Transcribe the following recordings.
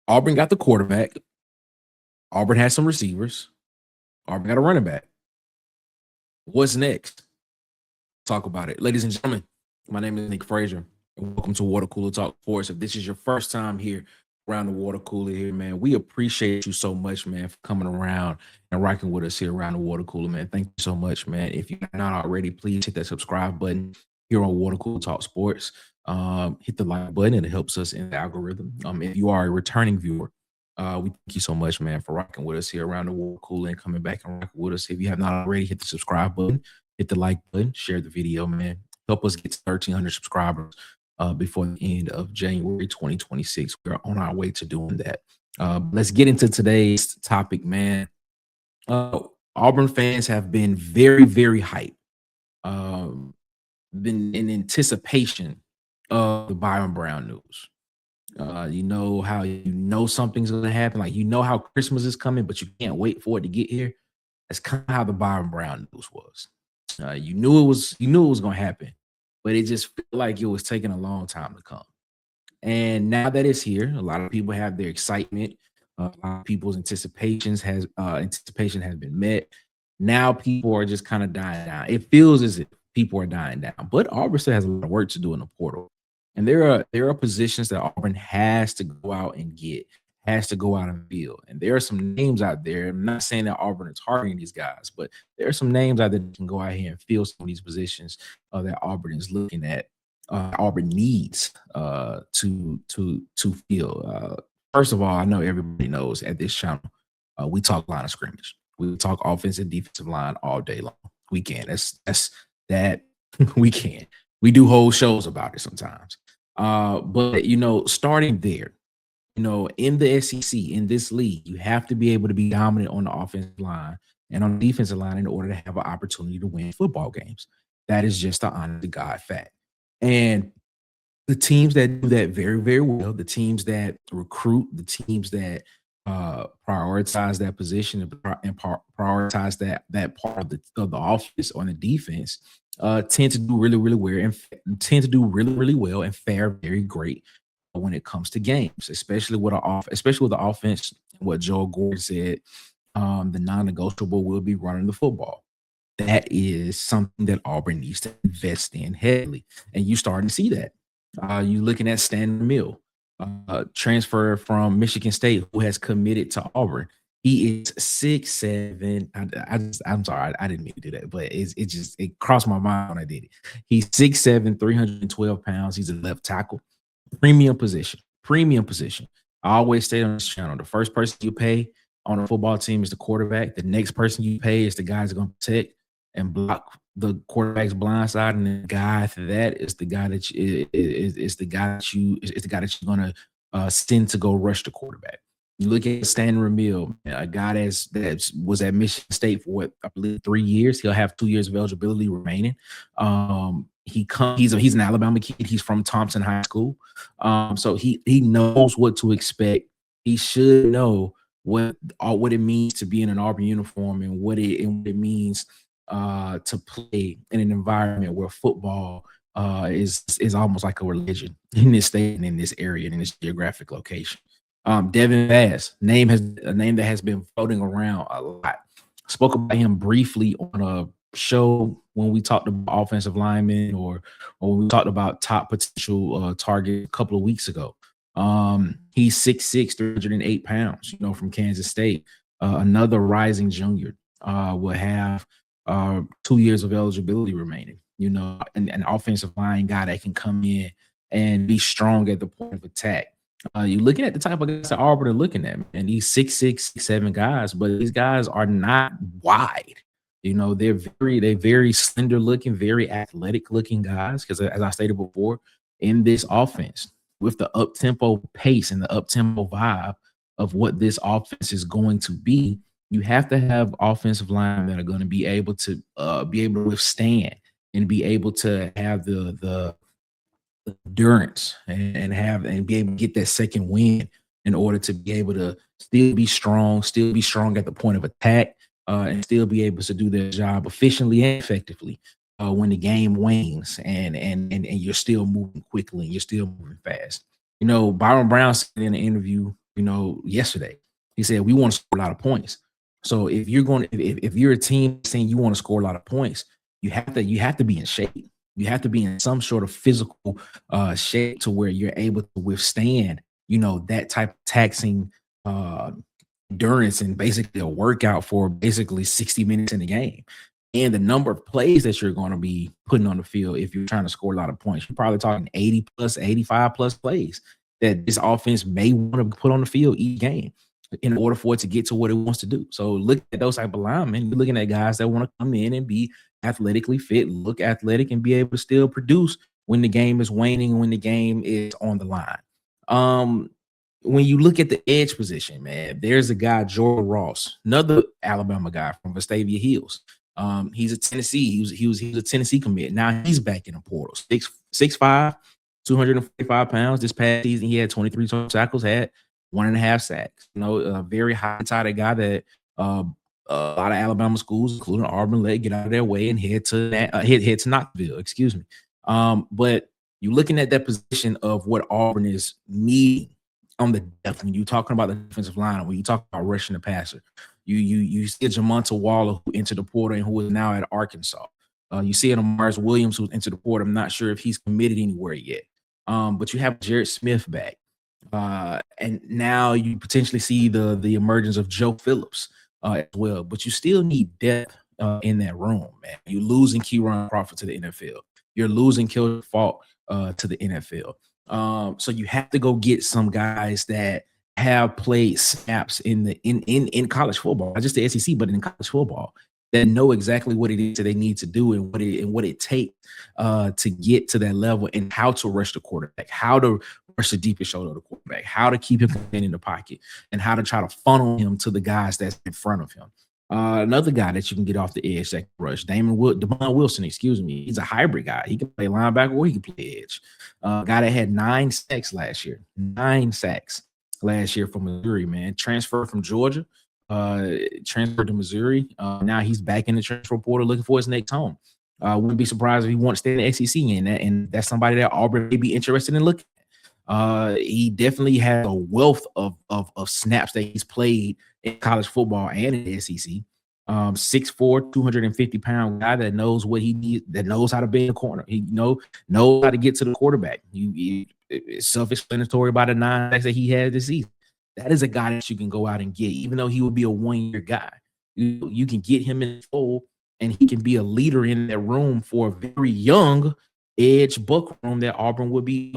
Auburn got the quarterback. Auburn has some receivers. Auburn got a running back. What's next? Talk about it. Ladies and gentlemen, my name is Nick Frazier, and welcome to Water Cooler Talk Sports. If this is your first time here around the water cooler here, man, we appreciate you so much, man, for coming around and rocking with us here around the water cooler, man. Thank you so much, man. If you're not already, please hit that subscribe button here on Water Cooler Talk Sports. Hit the like button, and it helps us in the algorithm. If you are a returning viewer, we thank you so much, man, for rocking with us here around the water cooler and coming back and rocking with us. If you have not already, hit the subscribe button, hit the like button, share the video, man. Help us get to 1,300 subscribers before the end of January 2026. We're on our way to doing that. Let's get into today's topic, man. Auburn fans have been very, very hyped. Been in anticipation of the Byrum Brown news. You know how something's gonna happen, like how Christmas is coming, but you can't wait for it to get here. That's kind of how the Byrum Brown news was. You knew it was gonna happen, but it just felt like it was taking a long time to come. And now that it's here, a lot of people have their excitement. A lot of people's anticipation has been met. Now people are just kind of dying down. It feels as if people are dying down, but Auburn still has a lot of work to do in the portal. And there are positions that Auburn has to go out and get, has to go out and fill. And there are some names out there. I'm not saying that Auburn is targeting these guys, but there are some names out there that can go out here and fill some of these positions that Auburn is looking at. Auburn needs to fill. First of all, I know everybody knows at this channel, we talk line of scrimmage. We talk offensive, defensive line all day long. We can. That's that we can. We do whole shows about it sometimes. But starting there, in the SEC, in this league, you have to be able to be dominant on the offensive line and on the defensive line in order to have an opportunity to win football games. That is just an honest to God fact. And the teams that do that very, very well, the teams that recruit, the teams that prioritize that position and prioritize that part of the offense on the defense, tend to do really, really well and fare very great when it comes to games, especially with the offense. What Joel Gordon said, the non-negotiable will be running the football. That is something that Auburn needs to invest in heavily, and you starting to see that. You looking at Stan Mill, transfer from Michigan State, who has committed to Auburn. He is 6'7". I'm sorry, I didn't mean to do that, but it crossed my mind when I did it. He's 6'7", 312 pounds. He's a left tackle, premium position. I always say on this channel, the first person you pay on a football team is the quarterback. The next person you pay is the guy that's going to protect and block the quarterback's blind side, and the guy after that is the guy that you're gonna send to go rush the quarterback. You look at Stan Ramil, a guy that was at Michigan State for what I believe 3 years. He'll have 2 years of eligibility remaining. He's an Alabama kid. He's from Thompson High School, so he knows what to expect. He should know what it means to be in an Auburn uniform and what it means to play in an environment where football is almost like a religion in this state and in this area and in this geographic location. Devin Bass, a name that has been floating around a lot. Spoke about him briefly on a show when we talked about offensive linemen or when we talked about top potential target a couple of weeks ago. He's 6'6", 308 pounds, from Kansas State. Another rising junior will have 2 years of eligibility remaining, an offensive line guy that can come in and be strong at the point of attack. You're looking at the type of guys that Auburn are looking at, and these 6'6", 6'7" guys, but these guys are not wide. They're very slender looking, very athletic looking guys. Because as I stated before, in this offense, with the up tempo pace and the up tempo vibe of what this offense is going to be, you have to have offensive linemen that are going to be able to withstand and be able to have the endurance and be able to get that second win in order to be able to still be strong at the point of attack, and still be able to do their job efficiently and effectively when the game wanes and you're still moving quickly and you're still moving fast. Byrum Brown said in an interview yesterday. He said we want to score a lot of points. So if you're a team saying you want to score a lot of points, you have to be in shape. You have to be in some sort of physical shape to where you're able to withstand, that type of taxing uh endurance and basically a workout for basically 60 minutes in the game. And the number of plays that you're going to be putting on the field if you're trying to score a lot of points, you're probably talking 80 plus, 85 plus plays that this offense may want to put on the field each game in order for it to get to what it wants to do. So look at those type of linemen. You're looking at guys that want to come in and be athletically fit, look athletic, and be able to still produce when the game is waning, when the game is on the line. Um, when you look at the edge position, man, there's a guy, Jordan Ross, another Alabama guy from Vestavia Hills. He's a Tennessee. He was a Tennessee commit. Now he's back in the portal. 6'5", 245 pounds. This past season, he had 23 total tackles, had 1.5 sacks. A very high-sided guy that a lot of Alabama schools, including Auburn, let get out of their way and head to Knoxville. Excuse me. But you're looking at that position of what Auburn is needing on the depth when you're talking about the defensive line, when you talk about rushing the passer. You see Jamonta Waller, who entered the portal and who is now at Arkansas. You see Amars Williams, who's entered the portal. I'm not sure if he's committed anywhere yet. But you have Jared Smith back. And now you potentially see the emergence of Joe Phillips as well. But you still need depth in that room, man. You're losing Keyron Crawford to the NFL. You're losing Kildare Falk to the NFL. So you have to go get some guys that have played snaps in college football, not just the SEC, but in college football, that know exactly what it is that they need to do and what it takes to get to that level, and how to rush the quarterback, how to rush the deepest shoulder of the quarterback, how to keep him in the pocket, and how to try to funnel him to the guys that's in front of him. Another guy that you can get off the edge that can rush, Damon Wilson, excuse me. He's a hybrid guy. He can play linebacker or he can play edge. Guy that had 9 sacks last year. 9 sacks last year from Missouri, man. Transferred from Georgia, transferred to Missouri. Now he's back in the transfer portal looking for his next home. Wouldn't be surprised if he wants to stay in the SEC, and that's somebody that Auburn may be interested in looking at. He definitely has a wealth of snaps that he's played in college football and in the SEC. 6'4", 250-pound guy that knows what he needs, that knows how to be in the corner. He knows how to get to the quarterback. It's self-explanatory about the 9 sacks that he had this season. That is a guy that you can go out and get, even though he would be a one-year guy. You can get him in the fold, and he can be a leader in that room for a very young edge buck room that Auburn will be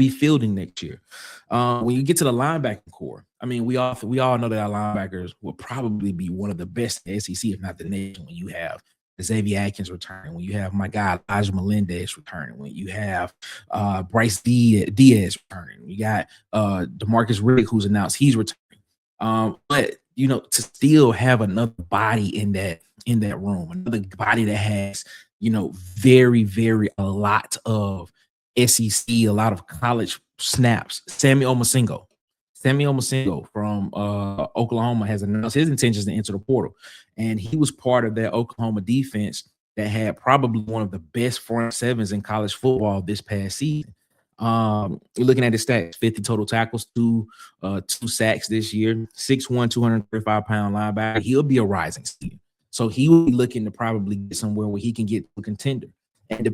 fielding next year. When you get to the linebacking core, I mean, we all know that our linebackers will probably be one of the best in the SEC, if not the nation. When you have Xavier Atkins returning, when you have my guy Elijah Melendez returning, when you have Bryce Diaz returning, you got DeMarcus Riddick, who's announced he's returning. But to still have another body in that room, another body that has very, very a lot of SEC, a lot of college snaps. Sammy Omosingo from Oklahoma has announced his intentions to enter the portal, and he was part of that Oklahoma defense that had probably one of the best front sevens in college football this past season. You're looking at his stats: 50 total tackles, 2 sacks this year, 6'1", 235-pound linebacker. He'll be a rising senior, so he will be looking to probably get somewhere where he can get to a contender. And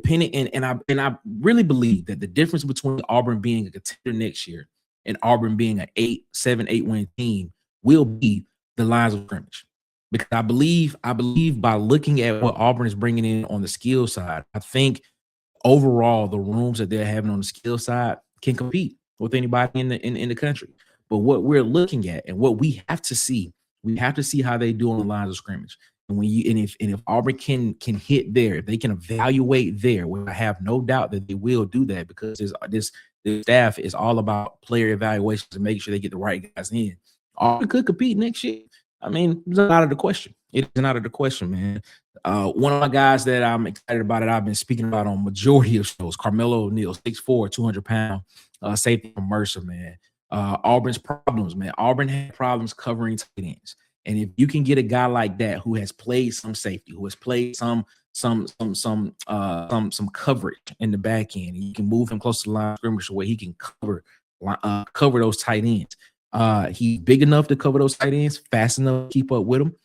I really believe that the difference between Auburn being a contender next year and Auburn being an 7-8 win team will be the lines of scrimmage. Because I believe by looking at what Auburn is bringing in on the skill side, I think overall the rooms that they're having on the skill side can compete with anybody in the country. But what we're looking at and what we have to see how they do on the lines of scrimmage. And if Auburn can hit there, if they can evaluate there, well, I have no doubt that they will do that, because this staff is all about player evaluations to make sure they get the right guys in. Auburn could compete next year. I mean, it's not out of the question. It is not out of the question, man. One of my guys that I'm excited about, that I've been speaking about on majority of shows, Carmelo O'Neal, 6'4", 200-pound safety from Mercer, man. Auburn's problems, man. Auburn had problems covering tight ends. And if you can get a guy like that who has played some safety, who has played some coverage in the back end, and you can move him close to the line of scrimmage where he can cover cover those tight ends. He's big enough to cover those tight ends, fast enough to keep up with them,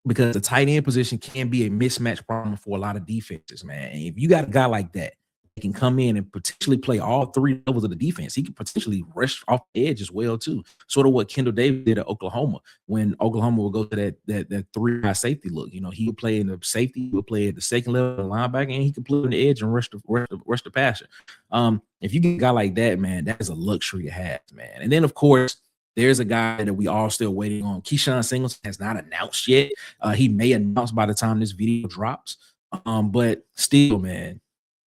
because the tight end position can be a mismatch problem for a lot of defenses, man. And if you got a guy like that, he can come in and potentially play all three levels of the defense. He can potentially rush off the edge as well, too. Sort of what Kendall Davis did at Oklahoma, when Oklahoma would go to that three-high safety look. You know, he would play in the safety, he would play at the second level of the linebacker, and he could play on the edge and rush the passer. If you get a guy like that, man, that is a luxury to have, man. And then, of course, there's a guy that we all still waiting on. Keyshawn Singleton has not announced yet. He may announce by the time this video drops. But still, man,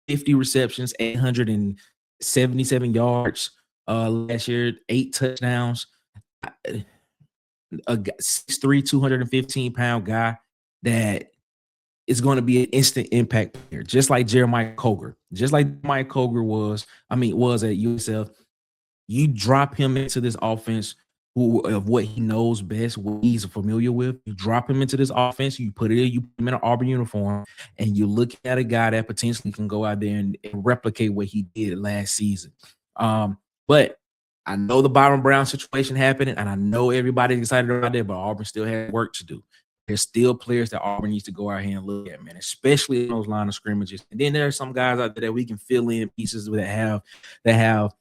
50 receptions, 877 yards last year, 8 touchdowns. A 6'3", 215-pound guy that is going to be an instant impact player, just like Jeremiah Coger. Just like Jeremiah Coger was at USF. You drop him into this offense of what he knows best, what he's familiar with. You drop him into this offense, you put him in an Auburn uniform, and you look at a guy that potentially can go out there and replicate what he did last season. But I know the Byrum Brown situation happened, and I know everybody's excited about that, but Auburn still has work to do. There's still players that Auburn needs to go out here and look at, man, especially in those line of scrimmages. And then there are some guys out there that we can fill in pieces that have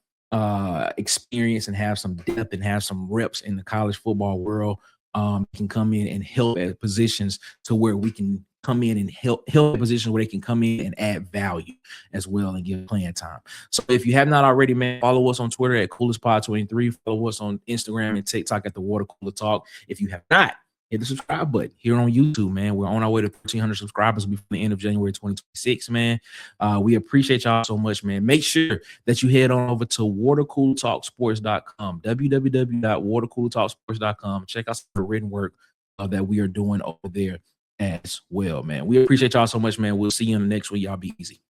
experience and have some depth and have some reps in the college football world. Can come in and help at positions to where we can come in and help at positions where they can come in and add value as well and give playing time. So if you have not already, man, follow us on Twitter at CoolestPod23. Follow us on Instagram and TikTok at the Water Cooler Talk. If you have not, hit the subscribe button here on YouTube, man. We're on our way to 1,300 subscribers before the end of January 2026, man. We appreciate y'all so much, man. Make sure that you head on over to watercoolertalksports.com, www.watercoolertalksports.com. Check out some of the written work that we are doing over there as well, man. We appreciate y'all so much, man. We'll see you in the next week. Y'all be easy.